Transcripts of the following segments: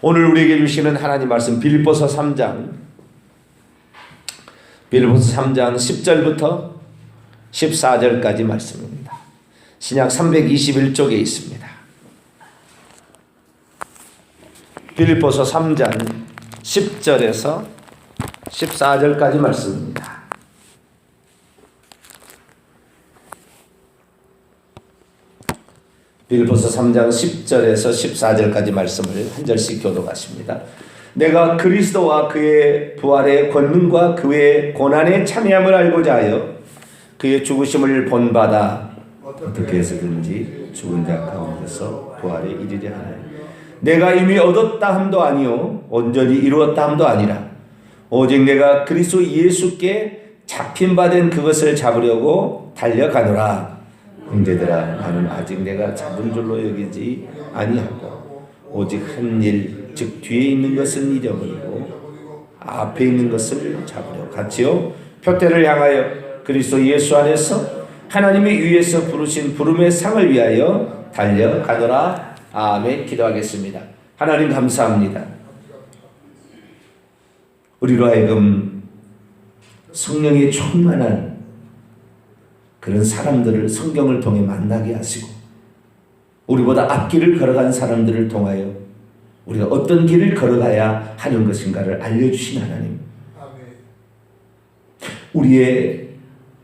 오늘 우리에게 주시는 하나님 말씀 빌립보서 3장 10절부터 14절까지 말씀입니다. 신약 321쪽에 있습니다. 빌립보서 3장 10절에서 14절까지 말씀입니다. 빌립보서 3장 10절에서 14절까지 말씀을 한 절씩 교독하십니다. 내가 그리스도와 그의 부활의 권능과 그의 고난의 참여함을 알고자 하여 그의 죽으심을 본받아 어떻게 해서든지 죽은 자 가운데서 부활에 이르려 하나니 내가 이미 얻었다 함도 아니요 온전히 이루었다 함도 아니라 오직 내가 그리스도 예수께 잡힌 바 된 그것을 잡으려고 달려가노라. 형제들아, 나는 아직 내가 잡은 줄로 여기지 아니하고 오직 한 일 즉 뒤에 있는 것은 잃어버리고 앞에 있는 것을 잡으려 같이요 표대를 향하여 그리스도 예수 안에서 하나님의 위에서 부르신 부름의 상을 위하여 달려가노라. 아멘. 기도하겠습니다. 하나님 감사합니다. 우리로 하여금 성령의 충만한 그런 사람들을 성경을 통해 만나게 하시고 우리보다 앞길을 걸어간 사람들을 통하여 우리가 어떤 길을 걸어가야 하는 것인가를 알려주신 하나님, 우리의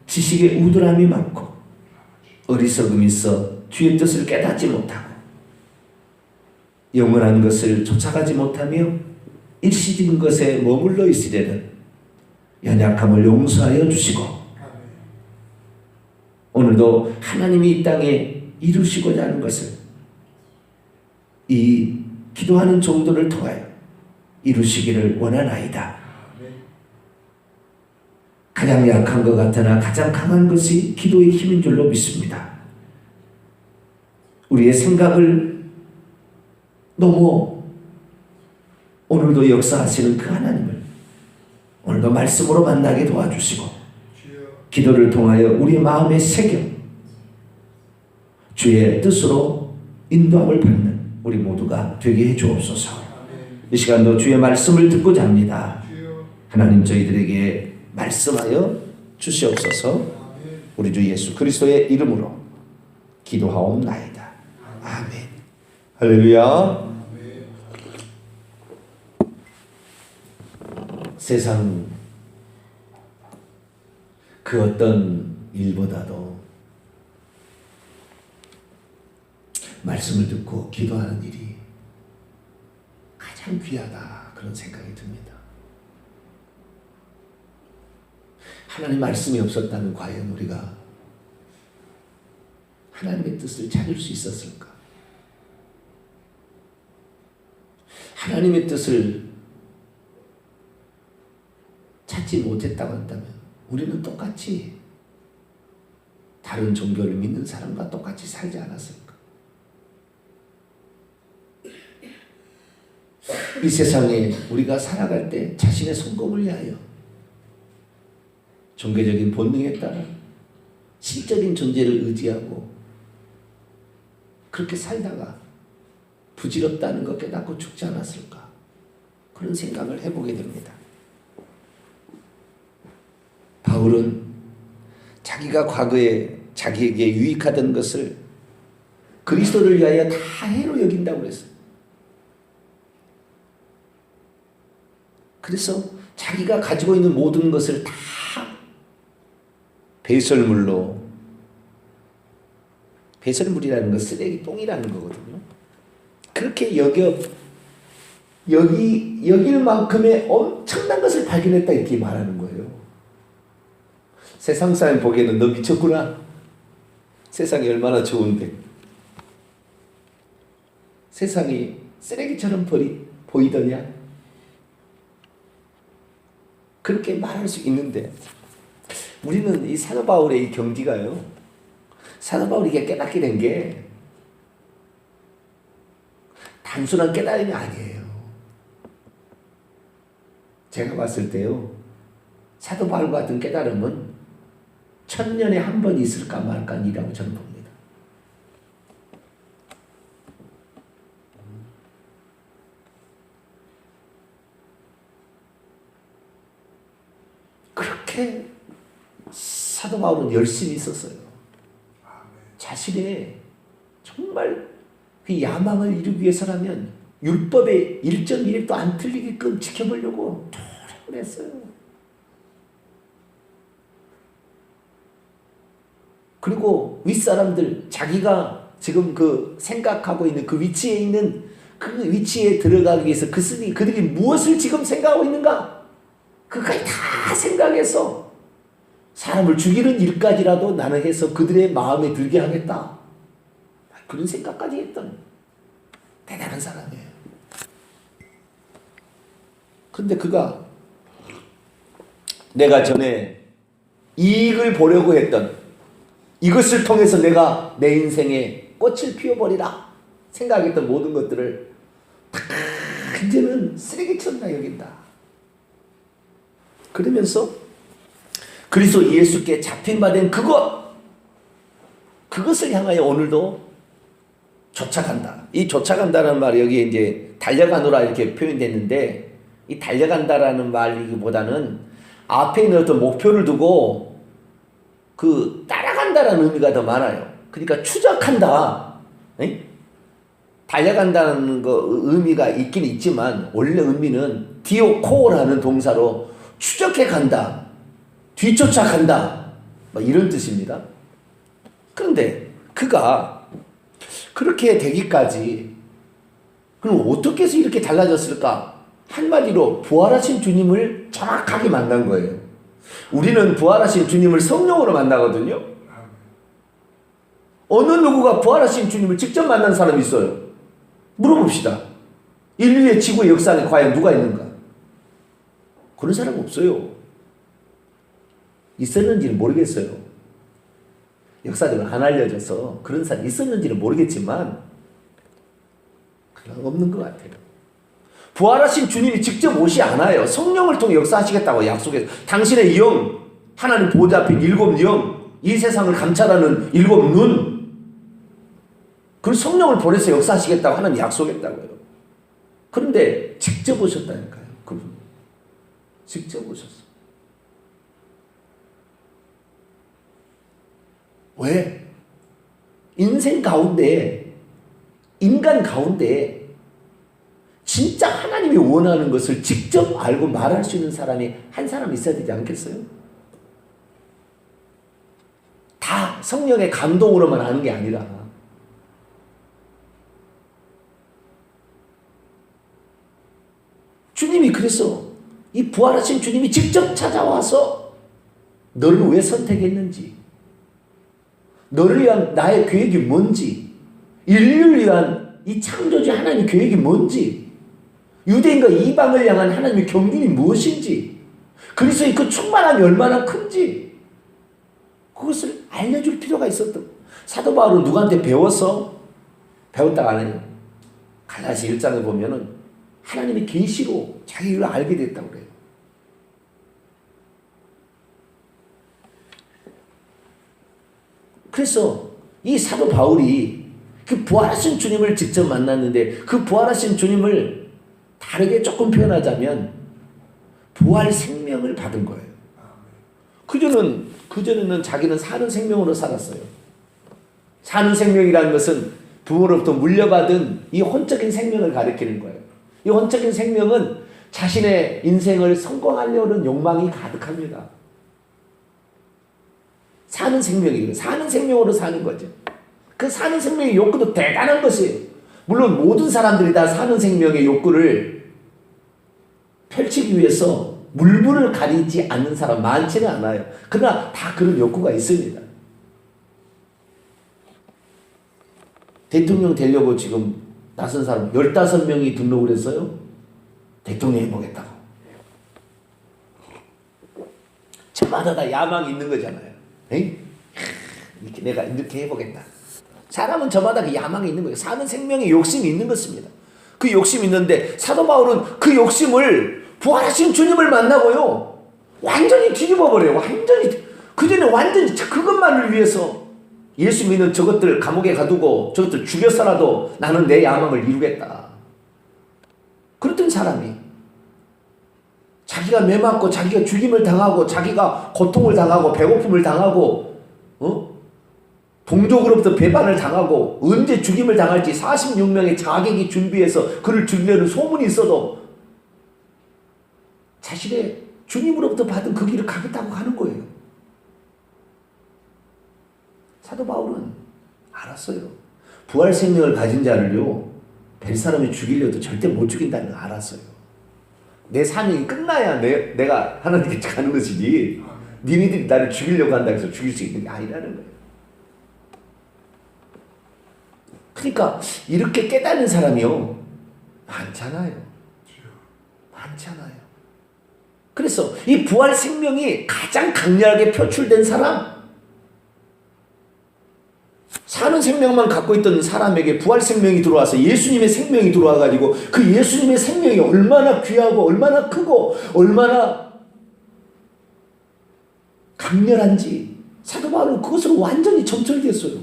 지식의 우둔함이 많고 어리석음이 있어 주의 뜻을 깨닫지 못하고 영원한 것을 쫓아가지 못하며 일시적인 것에 머물러 있으려는 연약함을 용서하여 주시고 오늘도 하나님이 이 땅에 이루시고자 하는 것을 이 기도하는 종들을 통하여 이루시기를 원하나이다. 가장 약한 것 같으나 가장 강한 것이 기도의 힘인 줄로 믿습니다. 우리의 생각을 넘어 오늘도 역사하시는 그 하나님을 오늘도 말씀으로 만나게 도와주시고 기도를 통하여 우리의 마음에 새겨 주의 뜻으로 인도함을 받는 우리 모두가 되게 해주옵소서. 이 시간도 주의 말씀을 듣고자 합니다. 하나님 저희들에게 말씀하여 주시옵소서. 우리 주 예수 그리스도의 이름으로 기도하옵나이다. 아멘. 할렐루야. 세상 그 어떤 일보다도 말씀을 듣고 기도하는 일이 가장 귀하다 그런 생각이 듭니다. 하나님 말씀이 없었다면 과연 우리가 하나님의 뜻을 찾을 수 있었을까? 하나님의 뜻을 찾지 못했다고 한다면 우리는 똑같이 다른 종교를 믿는 사람과 똑같이 살지 않았을까? 이 세상에 우리가 살아갈 때 자신의 성공을 위하여 종교적인 본능에 따라 신적인 존재를 의지하고 그렇게 살다가 부질없다는 것 깨닫고 죽지 않았을까? 그런 생각을 해보게 됩니다. 바울은 자기가 과거에 자기에게 유익하던 것을 그리스도를 위하여 다 해로 여긴다고 그랬어요. 그래서 자기가 가지고 있는 모든 것을 다 배설물로, 배설물이라는 건 쓰레기 똥이라는 거거든요. 그렇게 여길 만큼의 엄청난 것을 발견했다 이렇게 말하는 거예요. 세상 사람 보기에는 너 미쳤구나. 세상이 얼마나 좋은데. 세상이 쓰레기처럼 보이더냐. 그렇게 말할 수 있는데 우리는 이 사도 바울의 이 경지가요. 사도 바울이 깨닫게 된 게 단순한 깨달음이 아니에요. 제가 봤을 때요. 사도 바울 같은 깨달음은 1000년에 한 번 있을까 말까 이라고 저는 봅니다. 그렇게 사도 바울은 열심히 있었어요. 자신의 정말 그 야망을 이루기 위해서라면 율법의 1.1도 안 틀리게끔 지켜보려고 노력을 했어요. 그리고 윗사람들, 자기가 지금 그 생각하고 있는 그 위치에 있는 그 위치에 들어가기 위해서 그들이 무엇을 지금 생각하고 있는가? 그까지 다 생각해서 사람을 죽이는 일까지라도 나는 해서 그들의 마음에 들게 하겠다. 그런 생각까지 했던 대단한 사람이에요. 근데 그가 내가 전에 이익을 보려고 했던 이것을 통해서 내가 내 인생에 꽃을 피워버리라 생각했던 모든 것들을 다 이제는 쓰레기처럼 다 여긴다. 그러면서 그리스도 예수께 잡힌 바 된 그것을 향하여 오늘도 쫓아간다. 이 쫓아간다는 말이 여기 이제 달려가노라 이렇게 표현됐는데, 이 달려간다라는 말이기보다는 앞에 있는 어떤 목표를 두고 그 따라간다라는 의미가 더 많아요. 그러니까 추적한다. 에? 달려간다는 거 의미가 있긴 있지만 원래 의미는 디오코라는 동사로 추적해 간다, 뒤쫓아 간다, 이런 뜻입니다. 그런데 그가 그렇게 되기까지 그럼 어떻게 해서 이렇게 달라졌을까? 한마디로 부활하신 주님을 정확하게 만난 거예요. 우리는 부활하신 주님을 성령으로 만나거든요. 어느 누구가 부활하신 주님을 직접 만난 사람이 있어요? 물어봅시다. 인류의 지구의 역사에 과연 누가 있는가? 그런 사람 없어요. 있었는지는 모르겠어요. 역사적으로 안 알려져서 그런 사람이 있었는지는 모르겠지만 그런 없는 것 같아요. 부활하신 주님이 직접 오시 않아요. 성령을 통해 역사하시겠다고 약속해서 당신의 영, 하나님 보좌 앞에 7 영, 이 세상을 감찰하는 7 눈, 그 성령을 보내서 역사하시겠다고 하나님 약속했다고요. 그런데 직접 오셨다니까요. 그분 직접 오셨어. 왜? 인생 가운데, 인간 가운데 진짜 하나님이 원하는 것을 직접 알고 말할 수 있는 사람이 한 사람 있어야 되지 않겠어요? 다 성령의 감동으로만 아는 게 아니라 주님이 그래서 이 부활하신 주님이 직접 찾아와서 너를 왜 선택했는지, 너를 위한 나의 계획이 뭔지, 인류를 위한 이 창조주 하나님 계획이 뭔지, 유대인과 이방을 향한 하나님의 경륜이 무엇인지, 그리스도의 그 충만함이 얼마나 큰지 그것을 알려줄 필요가 있었던. 사도 바울은 누구한테 배웠다가 안 해요. 갈라디아 1장에 보면은 하나님의 계시로 자기를 알게 됐다고 그래요. 그래서 이 사도 바울이 그 부활하신 주님을 직접 만났는데, 그 부활하신 주님을 다르게 조금 표현하자면 부활 생명을 받은 거예요. 그전에는 자기는 사는 생명으로 살았어요. 사는 생명이라는 것은 부모로부터 물려받은 이 혼적인 생명을 가리키는 거예요. 이 혼적인 생명은 자신의 인생을 성공하려는 욕망이 가득합니다. 사는 생명이에요. 사는 생명으로 사는 거죠. 그 사는 생명의 욕구도 대단한 것이에요. 물론 모든 사람들이 다 사는 생명의 욕구를 펼치기 위해서 물불을 가리지 않는 사람 많지는 않아요. 그러나 다 그런 욕구가 있습니다. 대통령 되려고 지금 나선 사람 15명이 등록을 했어요. 대통령 해보겠다고. 저마다 다 야망이 있는 거잖아요. 에이? 이렇게 내가 이렇게 해보겠다. 사람은 저마다 그 야망이 있는 거예요. 사는 생명에 욕심이 있는 것입니다. 그 욕심이 있는데 사도 바울은 그 욕심을 부활하신 주님을 만나고요, 완전히 뒤집어 버려요. 완전히. 그전에 완전히 그것만을 위해서 예수 믿는 저것들 감옥에 가두고 저것들 죽여서라도 나는 내 야망을 이루겠다. 그랬던 사람이 자기가 매맞고 자기가 죽임을 당하고 자기가 고통을 당하고 배고픔을 당하고 동족으로부터 배반을 당하고 언제 죽임을 당할지 46명의 자객이 준비해서 그를 죽이려는 소문이 있어도 자신의 주님으로부터 받은 그 길을 가겠다고 하는 거예요. 사도 바울은 알았어요. 부활 생명을 가진 자를요, 벨사람이 죽이려도 절대 못 죽인다는 걸 알았어요. 내 사명이 끝나야 내가 하나님께 가는 것이지, 니네들이 나를 죽이려고 한다 해서 죽일 수 있는 게 아니라는 거예요. 그러니까 이렇게 깨닫는 사람이요, 많잖아요. 많잖아요. 그래서 이 부활 생명이 가장 강렬하게 표출된 사람, 사는 생명만 갖고 있던 사람에게 부활 생명이 들어와서 예수님의 생명이 들어와가지고 그 예수님의 생명이 얼마나 귀하고 얼마나 크고 얼마나 강렬한지 사도 바울은 그것으로 완전히 점철됐어요.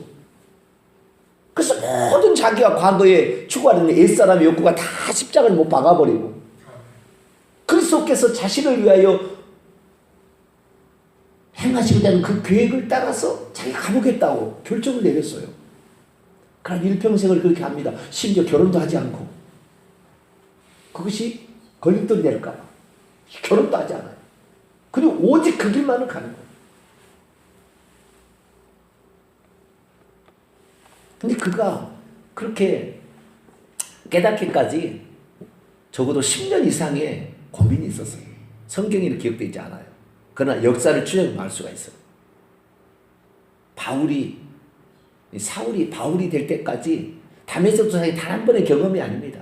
그래서 모든 자기가 과거에 추구하는 옛사람의 욕구가 다 십자가를 못 박아버리고 그리스도께서 자신을 위하여 행하시고자 하는 그 계획을 따라서 자기가 가보겠다고 결정을 내렸어요. 그러나 일평생을 그렇게 합니다. 심지어 결혼도 하지 않고. 그것이 걸림돌이 될까 봐 결혼도 하지 않아요. 그리고 오직 그 길만을 가는 거예요. 근데 그가 그렇게 깨닫기까지 적어도 10년 이상의 고민이 있었어요. 성경에는 기록되어 있지 않아요. 그러나 역사를 추적할 수가 있어요. 사울이 바울이 될 때까지 다메섹 도상이 단 한 번의 경험이 아닙니다.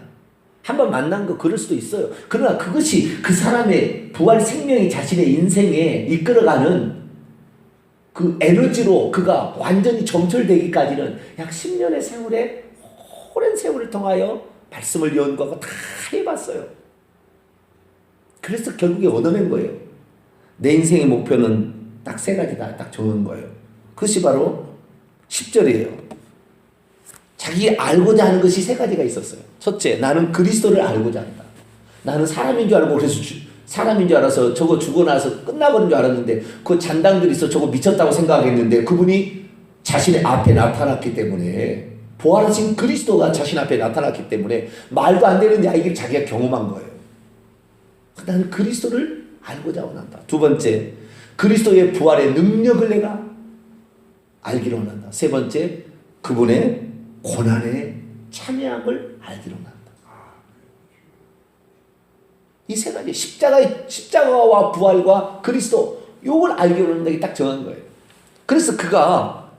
한 번 만난 거 그럴 수도 있어요. 그러나 그것이 그 사람의 부활 생명이 자신의 인생에 이끌어가는 그 에너지로 그가 완전히 점철되기까지는 약 10년의 세월에 오랜 세월을 통하여 말씀을 연구하고 다 해봤어요. 그래서 결국에 얻어낸 거예요. 내 인생의 목표는 딱 3가지다 딱 정한 거예요. 그것이 바로 10절이에요. 자기 알고자 하는 것이 3가지가 있었어요. 첫째, 나는 그리스도를 알고자 한다. 나는 사람인 줄 알고 그래서 사람인 줄 알아서 저거 죽어 나서 끝나버린 줄 알았는데 그 잔당들이 있어 저거 미쳤다고 생각했는데 그분이 자신의 앞에 나타났기 때문에 부활하신 그리스도가 자신 앞에 나타났기 때문에 말도 안 되는 이야기를 자기가 경험한 거예요. 나는 그리스도를 알고자 원한다. 2번째, 그리스도의 부활의 능력을 내가 알기로 원한다. 3번째, 그분의 고난의 참여함을 알기로 원한다. 이 3가지, 십자가와 부활과 그리스도, 요걸 알기로 원한다고 딱 정한 거예요. 그래서 그가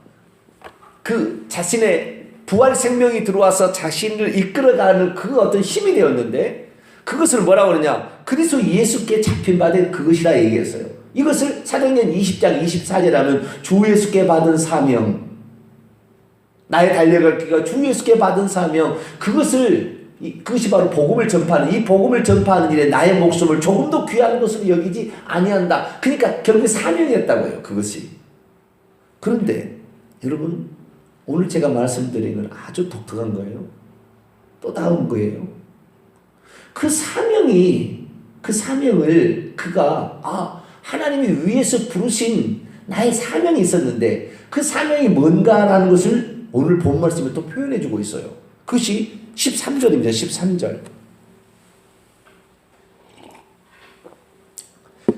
그 자신의 부활 생명이 들어와서 자신을 이끌어가는 그 어떤 힘이 되었는데 그것을 뭐라고 그러냐? 그리스도 예수께 잡힌 바 된 그것이라 얘기했어요. 이것을 사도행전 20장 24절 하면 주 예수께 받은 사명, 나의 달려갈 길과 주 예수께 받은 사명, 그것이 바로 복음을 전파하는, 이 복음을 전파하는 일에 나의 목숨을 조금도 귀한 것으로 여기지 아니한다. 그러니까 결국에 사명이었다고요. 그것이. 그런데 여러분, 오늘 제가 말씀드리는 건 아주 독특한 거예요. 또 다음 거예요. 그 사명을 그가 하나님이 위에서 부르신 나의 사명이 있었는데 그 사명이 뭔가라는 것을 오늘 본 말씀에 또 표현해 주고 있어요. 그것이 13절입니다. 13절.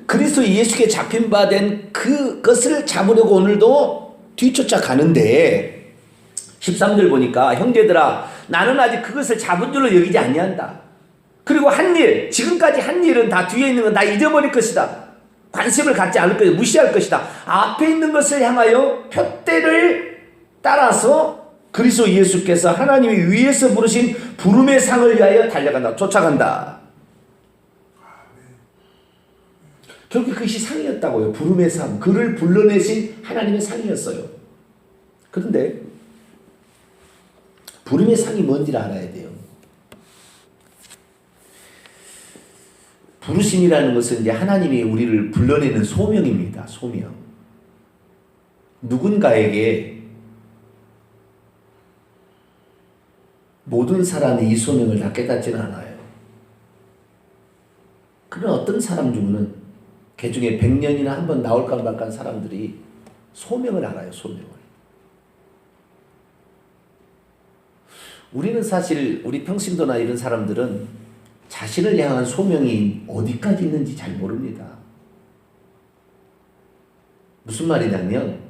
그리스도 예수께 잡힌 바 된 그것을 잡으려고 오늘도 뒤쫓아 가는데 13절 보니까 형제들아 나는 아직 그것을 잡은 줄로 여기지 아니한다. 그리고 지금까지 한 일은 다 뒤에 있는 건 다 잊어버릴 것이다. 관심을 갖지 않을 것이다. 무시할 것이다. 앞에 있는 것을 향하여 표대를 따라서 그리스도 예수께서 하나님이 위에서 부르신 부름의 상을 위하여 달려간다. 쫓아간다. 결국 그것이 상이었다고요. 부름의 상. 그를 불러내신 하나님의 상이었어요. 그런데 부름의 상이 뭔지를 알아야 돼요. 부르심이라는 것은 이제 하나님이 우리를 불러내는 소명입니다. 소명. 누군가에게 모든 사람이 이 소명을 다 깨닫지는 않아요. 그런 어떤 사람 중에는 개 중에 100년이나 한 번 나올까 말까 한 사람들이 소명을 알아요. 소명을. 우리는 사실 우리 평신도나 이런 사람들은 자신을 향한 소명이 어디까지 있는지 잘 모릅니다. 무슨 말이냐면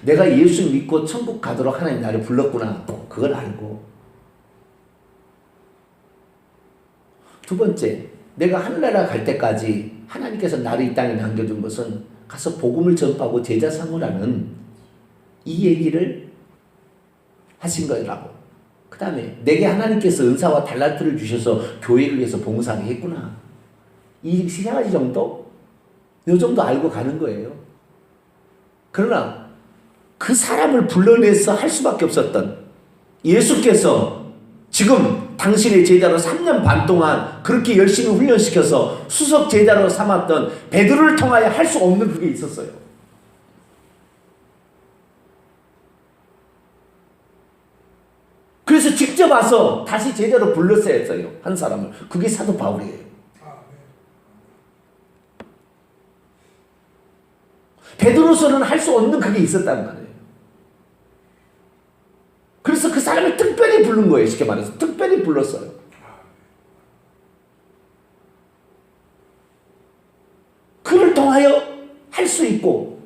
내가 예수 믿고 천국 가도록 하나님 나를 불렀구나. 그걸 알고. 두 번째, 내가 하늘나라 갈 때까지 하나님께서 나를 이 땅에 남겨둔 것은 가서 복음을 전파하고 제자 삼으라는 이 얘기를 하신 거라고. 그 다음에 내게 하나님께서 은사와 달란트를 주셔서 교회를 위해서 봉사하게 했구나. 이 세 가지 정도? 이 정도 알고 가는 거예요. 그러나 그 사람을 불러내서 할 수밖에 없었던 예수께서 지금 당신의 제자로 3년 반 동안 그렇게 열심히 훈련시켜서 수석 제자로 삼았던 베드로를 통하여 할 수 없는 그게 있었어요. 그래서 직접 와서 다시 제자로 불렀어야 했어요. 한 사람을. 그게 사도 바울이에요. 베드로서는 할 수 없는 그게 있었단 말이에요. 그래서 그 사람을 특별히 부른 거예요. 쉽게 말해서 특별히 불렀어요. 그를 통하여 할 수 있고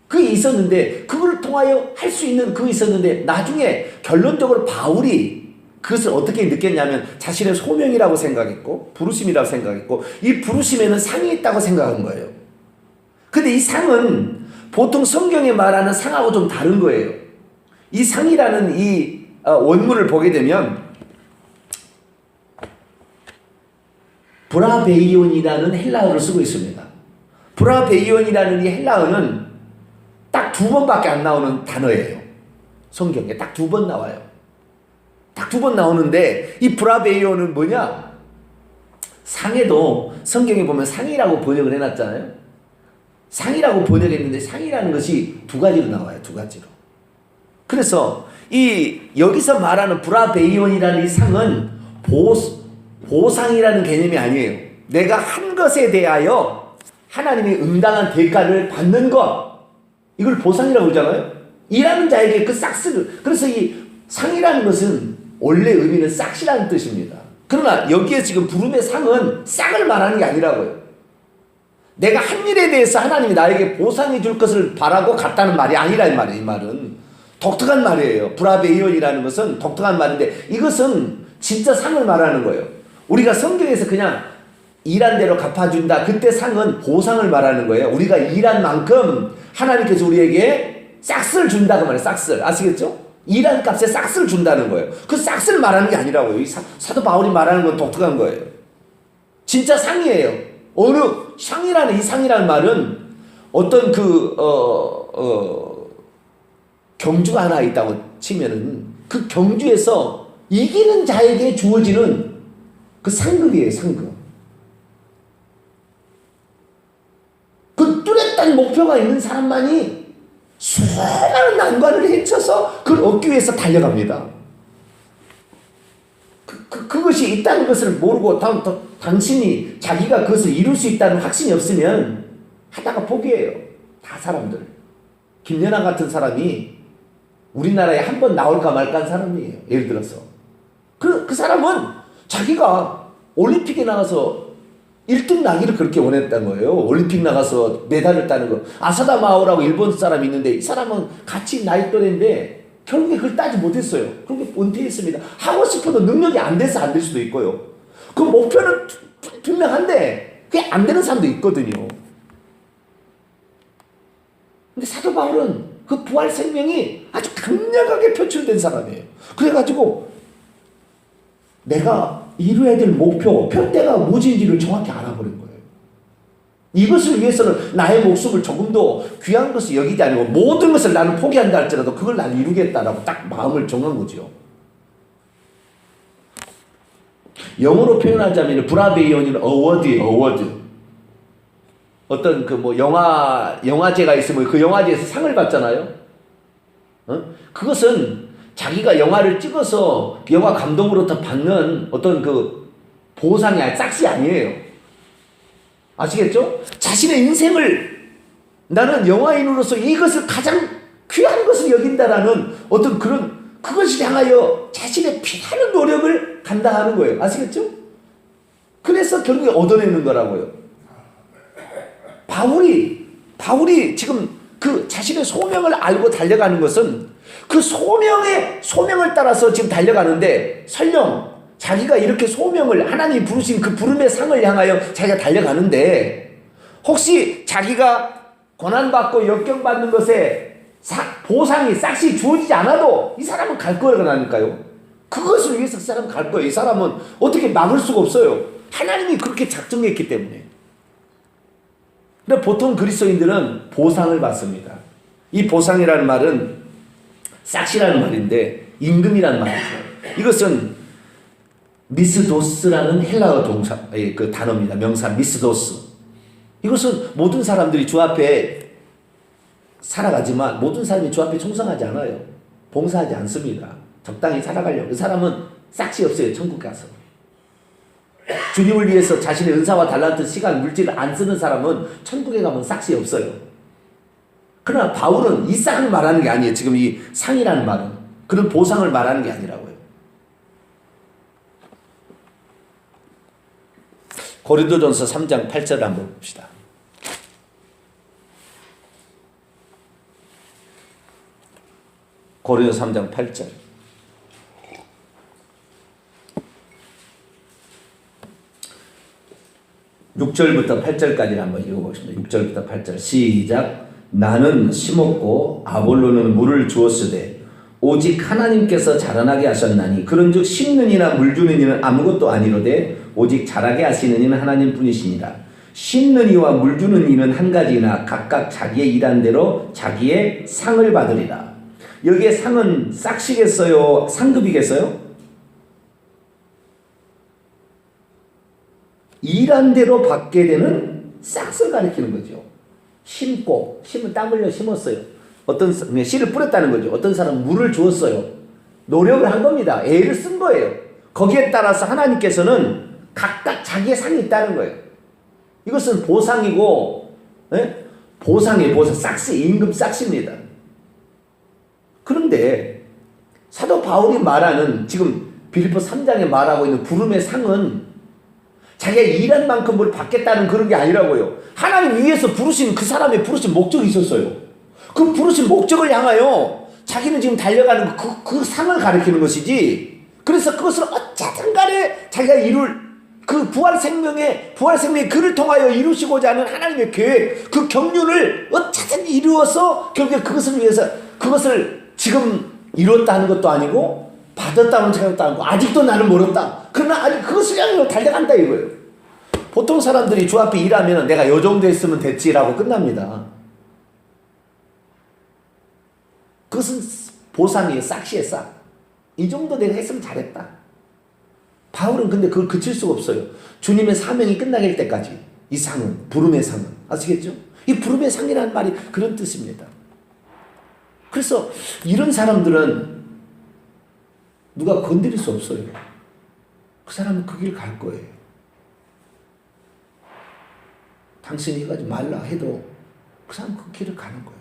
그게 있었는데 그걸 통하여 할 수 있는 그게 있었는데 나중에 결론적으로 바울이 그것을 어떻게 느꼈냐면 자신의 소명이라고 생각했고 부르심이라고 생각했고 이 부르심에는 상이 있다고 생각한 거예요. 근데 이 상은 보통 성경에 말하는 상하고 좀 다른 거예요. 이 상이라는 이 원문을 보게 되면 브라베이온이라는 헬라어를 쓰고 있습니다. 브라베이온이라는 이 헬라어는 딱 2번밖에 안 나오는 단어예요. 성경에 딱 2번 나와요. 딱 2번 나오는데 이 브라베이온은 뭐냐? 상에도 성경에 보면 상이라고 번역을 해놨잖아요. 상이라고 번역했는데 상이라는 것이 2가지로 나와요. 2가지로. 그래서 이 여기서 말하는 브라베이온이라는 이 상은 보상이라는 개념이 아니에요. 내가 한 것에 대하여 하나님이 응당한 대가를 받는 것, 이걸 보상이라고 그러잖아요. 일하는 자에게 그 싹스를. 그래서 이 상이라는 것은 원래 의미는 싹이라는 뜻입니다. 그러나 여기에 지금 부름의 상은 싹을 말하는 게 아니라고요. 내가 한 일에 대해서 하나님이 나에게 보상해 줄 것을 바라고 갔다는 말이 아니라 이 말이에요. 이 말은 독특한 말이에요. 브라베이온이라는 것은 독특한 말인데 이것은 진짜 상을 말하는 거예요. 우리가 성경에서 그냥 일한 대로 갚아준다. 그때 상은 보상을 말하는 거예요. 우리가 일한 만큼 하나님께서 우리에게 싹스를 준다 그 말이에요. 싹스를. 아시겠죠? 일한 값에 싹스를 준다는 거예요. 그 싹스를 말하는 게 아니라고요. 이 사도 바울이 말하는 건 독특한 거예요. 진짜 상이에요. 어느 상이라는 이 상이라는 말은 어떤 경주가 하나 있다고 치면은 그 경주에서 이기는 자에게 주어지는 그 상급이에요. 상급. 그 뚜렷한 목표가 있는 사람만이 수많은 난관을 헤쳐서 그걸 얻기 위해서 달려갑니다. 그것이 있다는 것을 모르고 당신이 자기가 그것을 이룰 수 있다는 확신이 없으면 하다가 포기해요. 다 사람들. 김연아 같은 사람이 우리나라에 한 번 나올까 말까 한 사람이에요. 예를 들어서. 그 사람은 자기가 올림픽에 나가서 1등 나기를 그렇게 원했던 거예요. 올림픽 나가서 메달을 따는 거. 아사다 마오라고 일본 사람이 있는데 이 사람은 같이 나이 또래인데 결국에 그걸 따지 못했어요. 그렇게 은퇴했습니다. 하고 싶어도 능력이 안 돼서 안 될 수도 있고요. 그 목표는 분명한데 그게 안 되는 사람도 있거든요. 근데 사도 바울은 그 부활 생명이 아주 강력하게 표출된 사람이에요. 그래가지고 내가 이루어야 될 목표, 편대가 무엇인지를 정확히 알아버린 거예요. 이것을 위해서는 나의 목숨을 조금도 귀한 것을 여기지 아니고 모든 것을 나는 포기한다 할지라도 그걸 난 이루겠다라고 딱 마음을 정한 거죠. 영어로 표현하자면 브라베이온이는 어워드예요. 어워드. 어떤 그 뭐 영화제가 있으면 그 영화제에서 상을 받잖아요. 그것은 자기가 영화를 찍어서 영화 감독으로부터 받는 어떤 그 보상이 짝이 아니에요. 아시겠죠? 자신의 인생을 나는 영화인으로서 이것을 가장 귀한 것을 여긴다라는 어떤 그것을 향하여 자신의 피하는 노력을 감당하는 거예요. 아시겠죠? 그래서 결국에 얻어내는 거라고요. 바울이 지금 그 자신의 소명을 알고 달려가는 것은 그 소명을 따라서 지금 달려가는데, 설령 자기가 이렇게 하나님이 부르신 그 부름의 상을 향하여 자기가 달려가는데, 혹시 자기가 고난받고 역경받는 것에 보상이 싹시 주어지지 않아도 이 사람은 갈 거라니까요. 그것을 위해서 그 사람은 갈 거예요. 이 사람은 어떻게 막을 수가 없어요. 하나님이 그렇게 작정했기 때문에. 근데 보통 그리스도인들은 보상을 받습니다. 이 보상이라는 말은 싹시라는 말인데 임금이라는 말이죠. 이것은 미스도스라는 헬라어 그 단어입니다. 명사 미스도스. 이것은 모든 사람들이 주 앞에 살아가지만 모든 사람이 주 앞에 충성하지 않아요. 봉사하지 않습니다. 적당히 살아가려고. 그 사람은 싹시 없어요. 천국 가서. 주님을 위해서 자신의 은사와 달란트, 시간, 물질을 안 쓰는 사람은 천국에 가면 싹시 없어요. 그러나 바울은 이 싹을 말하는 게 아니에요. 지금 이 상이라는 말은 그런 보상을 말하는 게 아니라고요. 고린도전서 3장 8절을 한번 봅시다. 고린도전서 3장 8절. 6절부터 8절까지 한번 읽어보겠습니다. 6절부터 8절 시작. 나는 심었고 아볼로는 물을 주었으되 오직 하나님께서 자라나게 하셨나니 그런즉 심는 이나 물 주는 이는 아무것도 아니로되 오직 자라게 하시는 이는 하나님뿐이시니라. 심는 이와 물 주는 이는 한 가지나 각각 자기의 일한 대로 자기의 상을 받으리라. 여기에 상은 싹시겠어요? 상급이겠어요? 일한 대로 받게 되는 싹을 가리키는 거죠. 심은 땀 흘려 심었어요. 씨를 뿌렸다는 거죠. 어떤 사람은 물을 주었어요. 노력을 한 겁니다. 애를 쓴 거예요. 거기에 따라서 하나님께서는 각각 자기의 상이 있다는 거예요. 이것은 보상이고, 보상, 싹시, 임금 싹시입니다. 그런데 사도 바울이 말하는 지금 빌립보 3장에 말하고 있는 부름의 상은 자기가 일한 만큼 뭘 받겠다는 그런 게 아니라고요. 하나님 위에서 부르신 그 사람의 부르신 목적이 있었어요. 그 부르신 목적을 향하여 자기는 지금 달려가는 그 상을 가리키는 것이지. 그래서 그것을 어쨌든 간에 자기가 그 부활 생명의 그를 통하여 이루시고자 하는 하나님의 계획, 그 경륜을 어쨌든 이루어서 결국에 그것을 위해서 그것을 지금 이뤘다 하는 것도 아니고 받았다는 생각도 아니고 아직도 나는 멀었다. 그러나 아직 그것을 향해 달려간다 이거예요. 보통 사람들이 주 앞에 일하면 내가 요 정도 했으면 됐지라고 끝납니다. 그것은 보상이에요. 싹시의 싹. 이 정도 내가 했으면 잘했다. 바울은 근데 그걸 그칠 수가 없어요. 주님의 사명이 끝나길 때까지 이 상은, 부름의 상은. 아시겠죠? 이 부름의 상이라는 말이 그런 뜻입니다. 그래서 이런 사람들은 누가 건드릴 수 없어요. 그 사람은 그 길 갈 거예요. 당신이 이거 하지 말라 해도 그 사람은 그 길을 가는 거예요.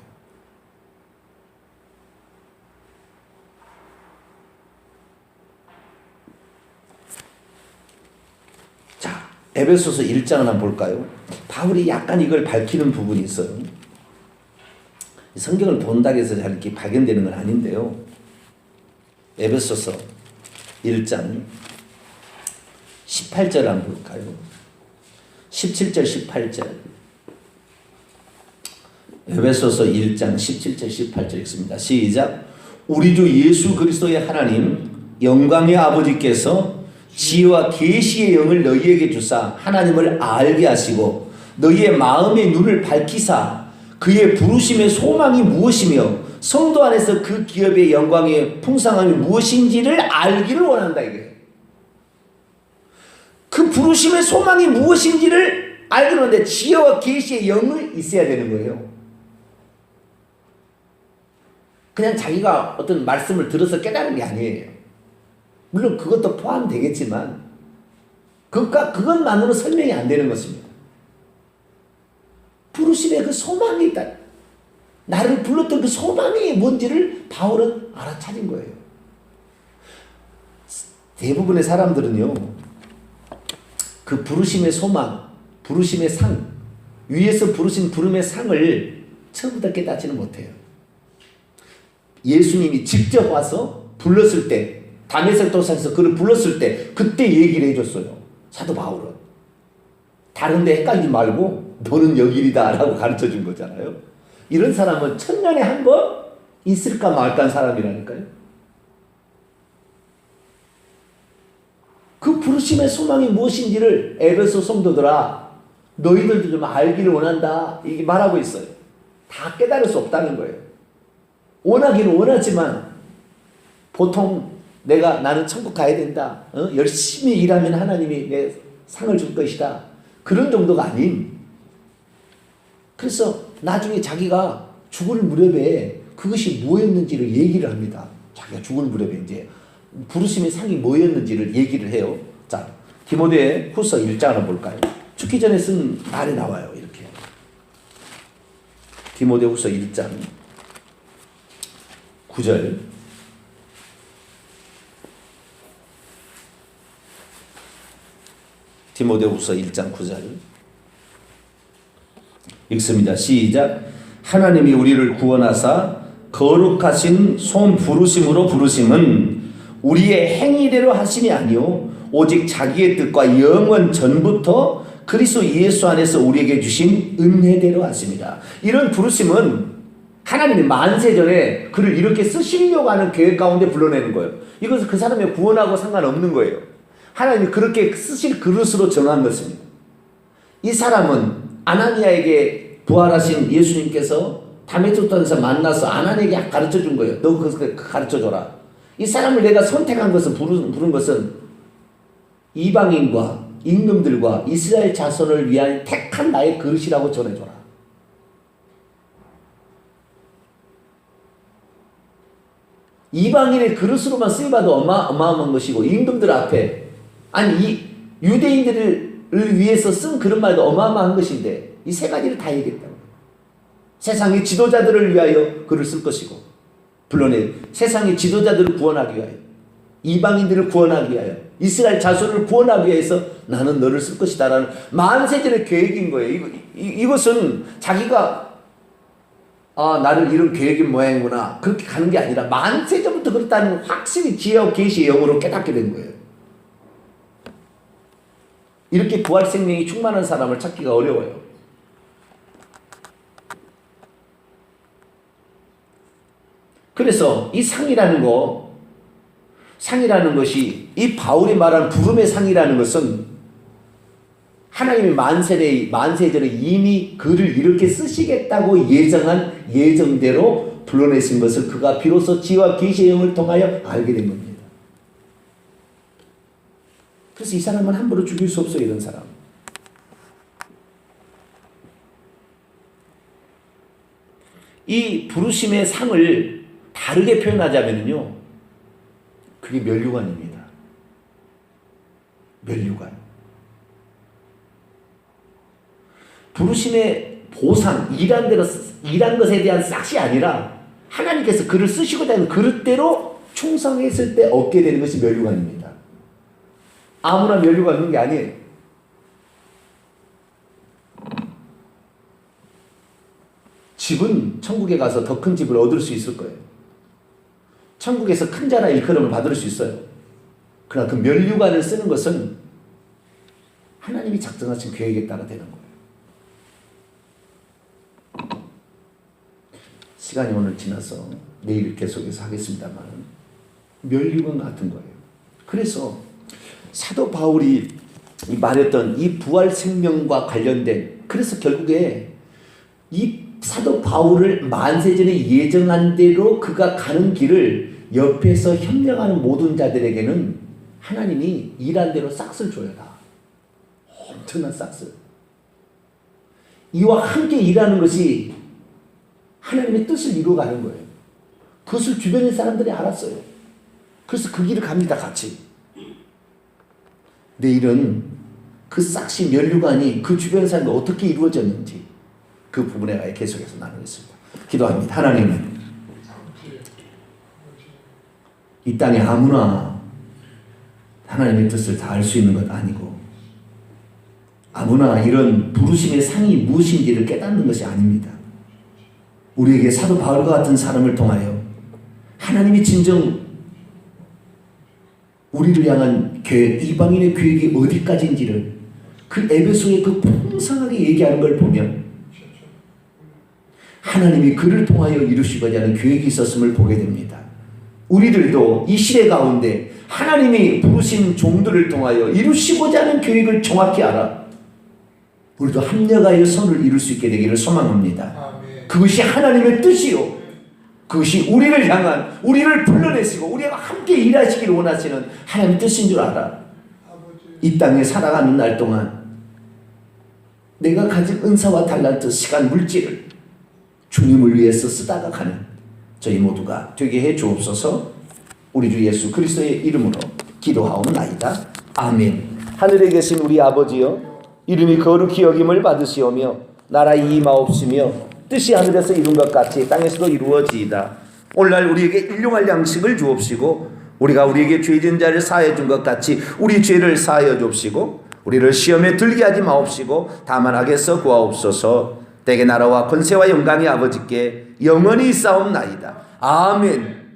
자, 에베소서 1장을 한번 볼까요? 바울이 약간 이걸 밝히는 부분이 있어요. 성경을 본다고 해서 잘 이렇게 발견되는 건 아닌데요. 에베소서 1장 18절 한번 볼까요? 17절 18절 에베소서 1장 17절 18절 읽습니다. 시작. 우리 주 예수 그리스도의 하나님 영광의 아버지께서 지혜와 계시의 영을 너희에게 주사 하나님을 알게 하시고 너희의 마음의 눈을 밝히사 그의 부르심의 소망이 무엇이며 성도 안에서 그 기업의 영광의 풍성함이 무엇인지를 알기를 원한다 이게. 그 부르심의 소망이 무엇인지를 알기를 원하는데 지혜와 계시의 영이 있어야 되는 거예요. 그냥 자기가 어떤 말씀을 들어서 깨달은 게 아니에요. 물론 그것도 포함되겠지만 그것만으로 설명이 안 되는 것입니다. 부르심의 그 소망이 있다. 나를 불렀던 그 소망이 뭔지를 바울은 알아차린 거예요. 대부분의 사람들은요, 그 부르심의 소망, 부르심의 상, 위에서 부르신 부름의 상을 처음부터 깨닫지는 못해요. 예수님이 직접 와서 불렀을 때, 다메섹 도상에서 그를 불렀을 때 그때 얘기를 해줬어요. 사도 바울은. 다른데 헷갈리지 말고 너는 여기이다 라고 가르쳐준 거잖아요. 이런 사람은 천년에 한 번 있을까 말까 한 사람이라니까요. 그 부르심의 소망이 무엇인지를 에베소 성도들아 너희들도 좀 알기를 원한다 이게 말하고 있어요. 다 깨달을 수 없다는 거예요. 원하기는 원하지만 보통 나는 천국 가야 된다. 열심히 일하면 하나님이 내 상을 줄 것이다. 그런 정도가 아닌. 그래서 나중에 자기가 죽을 무렵에 그것이 뭐였는지를 얘기를 합니다. 자기가 죽을 무렵에 이제 부르심의 상이 뭐였는지를 얘기를 해요. 자, 디모데 후서 1장을 볼까요? 죽기 전에 쓴 말이 나와요. 이렇게. 디모데 후서 1장 9절. 디모데 후서 1장 9절. 읽습니다. 시작. 하나님이 우리를 구원하사 거룩하신 손 부르심으로 부르심은 우리의 행위대로 하심이 아니요 오직 자기의 뜻과 영원 전부터 그리스도 예수 안에서 우리에게 주신 은혜대로 하십니다. 이런 부르심은 하나님이 만세전에 그를 이렇게 쓰시려고 하는 계획 가운데 불러내는 거예요. 이것은 그 사람의 구원하고 상관없는 거예요. 하나님이 그렇게 쓰실 그릇으로 정한 것입니다. 이 사람은 아나니아에게 부활하신 예수님께서 다메섹에서 만나서 아나니아에게 가르쳐 준 거예요. 너 그거 가르쳐 줘라. 이 사람을 내가 선택한 것은 부른 것은 이방인과 임금들과 이스라엘 자손을 위한 택한 나의 그릇이라고 전해줘라. 이방인의 그릇으로만 쓰여봐도 어마어마한 것이고 임금들 앞에 아니 이 유대인들을 위해서 쓴 그런 말도 어마어마한 것인데 이 세 가지를 다 얘기했다고. 세상의 지도자들을 위하여 글을 쓸 것이고 물론 세상의 지도자들을 구원하기 위하여 이방인들을 구원하기 위하여 이스라엘 자손을 구원하기 위해서 나는 너를 쓸 것이다 라는 만세전의 계획인 거예요. 이것은 자기가 나를 이런 계획인 모양이구나 그렇게 가는 게 아니라 만세전부터 그렇다는 확실히 지혜와 계시의 영으로 깨닫게 된 거예요. 이렇게 부활 생명이 충만한 사람을 찾기가 어려워요. 그래서 이 상이라는 것이 이 바울이 말한 부름의 상이라는 것은 하나님이 만세전에 이미 그를 이렇게 쓰시겠다고 예정한 예정대로 불러내신 것을 그가 비로소 지혜와 계시의 영을 통하여 알게 된 겁니다. 그래서 이 사람은 함부로 죽일 수 없어요. 이런 사람. 이 부르심의 상을 다르게 표현하자면요. 그게 면류관입니다. 면류관. 부르심의 보상, 일한 것에 대한 싹이 아니라 하나님께서 그를 쓰시고자 하는 그릇대로 충성했을 때 얻게 되는 것이 면류관입니다. 아무나 면류관 얻는 게 아니에요. 집은 천국에 가서 더 큰 집을 얻을 수 있을 거예요. 천국에서 큰 자나 일컬음을 받을 수 있어요. 그러나 그 면류관을 쓰는 것은 하나님이 작정하신 계획에 따라 되는 거예요. 시간이 오늘 지나서 내일 계속해서 하겠습니다만 면류관 같은 거예요. 그래서 사도 바울이 말했던 이 부활 생명과 관련된 그래서 결국에 이 사도 바울을 만세전에 예정한 대로 그가 가는 길을 옆에서 협력하는 모든 자들에게는 하나님이 일한 대로 싹을 줘야 다. 엄청난 싹을. 이와 함께 일하는 것이 하나님의 뜻을 이루어가는 거예요. 그것을 주변의 사람들이 알았어요. 그래서 그 길을 갑니다. 같이. 내일은 그 싹시 면류관이 그 주변의 사람들 어떻게 이루어졌는지 그 부분에 대해 계속해서 나누겠습니다. 기도합니다. 하나님, 이 땅에 아무나 하나님의 뜻을 다 알 수 있는 것 아니고 아무나 이런 부르심의 상이 무엇인지를 깨닫는 것이 아닙니다. 우리에게 사도 바울과 같은 사람을 통하여 하나님이 진정 우리를 향한 계획, 이방인의 계획이 어디까지인지를 그 에베소에 그 풍성하게 얘기하는 걸 보면 하나님이 그를 통하여 이루시고자 하는 계획이 있었음을 보게 됩니다. 우리들도 이 시대 가운데 하나님이 부르신 종들을 통하여 이루시고자 하는 계획을 정확히 알아 우리도 합력하여 선을 이룰 수 있게 되기를 소망합니다. 그것이 하나님의 뜻이요, 그것이 우리를 향한, 우리를 불러내시고 우리가 함께 일하시기를 원하시는 하나님의 뜻인 줄 알아. 이 땅에 살아가는 날 동안 내가 가진 은사와 달란트, 시간, 물질을 주님을 위해서 쓰다가 가는 저희 모두가 되게 해 주옵소서. 우리 주 예수 그리스도의 이름으로 기도하옵나이다. 아멘. 하늘에 계신 우리 아버지여, 이름이 거룩히 여김을 받으시오며 나라 임하옵시며 뜻이 하늘에서 이룬 것 같이 땅에서도 이루어지이다. 오늘날 우리에게 일용할 양식을 주옵시고 우리가 우리에게 죄진 자를 사하여 준 것 같이 우리 죄를 사하여 줍시고 우리를 시험에 들게 하지 마옵시고 다만 악에서 구하옵소서. 대개 나라와 권세와 영광이 아버지께 영원히 있사옵나이다. 아멘.